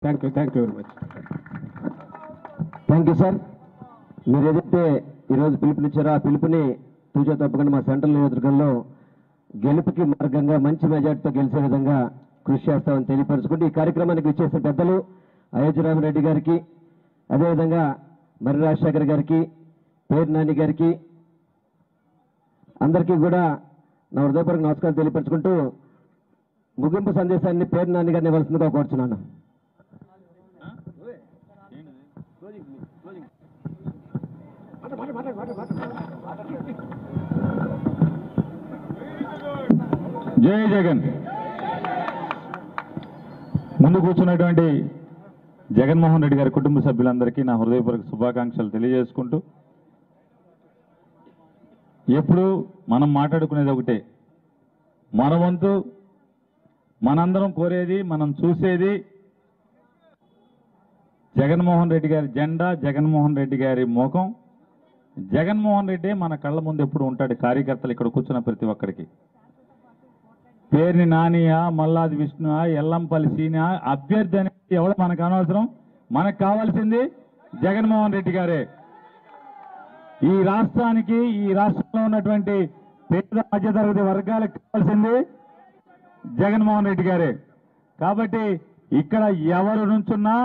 Thank you very much. Thank you sir. మీరు ఏదైతే ఈరోజు పిలుపునిచ్చారో ఆ పిలుపుని తూచా తప్పకుండా మా సెంట్రల్ నియోజకవర్గంలో గెలుపుకి మార్గంగా మంచి మెజార్టీతో గెలిచే విధంగా కృషి చేస్తామని తెలియపరుచుకుంటూ ఈ కార్యక్రమానికి ఇచ్చేసిన పెద్దలు అయోధ్యరామరెడ్డి గారికి, అదేవిధంగా మర్రి రాజశేఖర్ గారికి, పేరు నాని గారికి అందరికీ కూడా నా హృదయపూర్వక నమస్కారం తెలియపరుచుకుంటూ ముగింపు సందేశాన్ని పేరు నాని గారిని ఇవ్వాల్సిందిగా కోరుచున్నాను. జై జగన్. ముందు కూర్చున్నటువంటి జగన్మోహన్ రెడ్డి గారి కుటుంబ సభ్యులందరికీ నా హృదయపూర్వక శుభాకాంక్షలు తెలియజేసుకుంటూ, ఎప్పుడు మనం మాట్లాడుకునేది ఒకటే, మన వంతు మనందరం కోరేది, మనం చూసేది జగన్మోహన్ రెడ్డి గారి జెండా, జగన్మోహన్ రెడ్డి గారి ముఖం. జగన్మోహన్ రెడ్డి మన కళ్ళ ముందు ఎప్పుడు ఉంటాడు. కార్యకర్తలు ఇక్కడ కూర్చున్న ప్రతి ఒక్కరికి పేరుని నానియా, మల్లాది విష్ణు, ఎల్లంపల్లి సీనియా, అభ్యర్థి అనేది ఎవరు మనకు అనవసరం. మనకు కావాల్సింది జగన్మోహన్ రెడ్డి గారే. ఈ రాష్ట్రానికి, ఈ రాష్ట్రంలో ఉన్నటువంటి పేద మధ్యతరగతి వర్గాలకు కావాల్సింది జగన్మోహన్ రెడ్డి గారే. కాబట్టి ఇక్కడ ఎవరు నుంచున్నా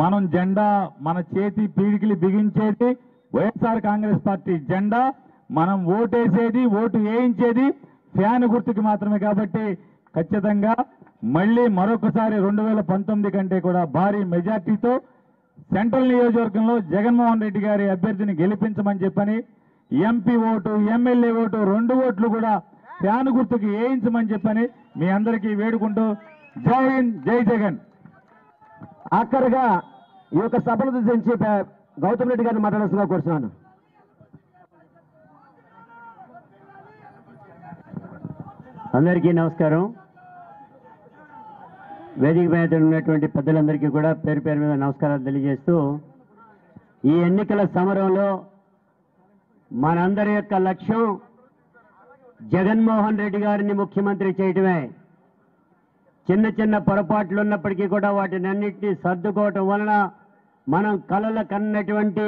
మనం జెండా, మన చేతి పీడికిలి బిగించేది వైఎస్ఆర్ కాంగ్రెస్ పార్టీ జెండా. మనం ఓటేసేది, ఓటు వేయించేది ఫ్యాన్ గుర్తుకి మాత్రమే. కాబట్టి ఖచ్చితంగా మళ్ళీ మరొకసారి 2019 కంటే కూడా భారీ మెజార్టీతో సెంట్రల్ నియోజకవర్గంలో జగన్మోహన్ రెడ్డి గారి అభ్యర్థిని గెలిపించమని చెప్పని, ఎంపీ ఓటు, ఎమ్మెల్యే ఓటు 2 ఓట్లు కూడా ఫ్యాన్ గుర్తుకి వేయించమని చెప్పని మీ అందరికీ వేడుకుంటూ జై హింద్, జై జగన్. ఆఖరిగా ఈ యొక్క సభను ఉద్దేశించి గౌతమ్ రెడ్డి గారిని మాట్లాడాల్సిందిగా కోరుతున్నాను. అందరికీ నమస్కారం. వేదిక మీద ఉన్నటువంటి పెద్దలందరికీ కూడా పేరు పేరు మీద నమస్కారాలు తెలియజేస్తూ, ఈ ఎన్నికల సమరంలో మనందరి యొక్క లక్ష్యం జగన్మోహన్ రెడ్డి గారిని ముఖ్యమంత్రి చేయటమే. చిన్న చిన్న పొరపాట్లు ఉన్నప్పటికీ కూడా వాటిని అన్నింటినీ సర్దుకోవటం వలన మనం కలలు కన్నటువంటి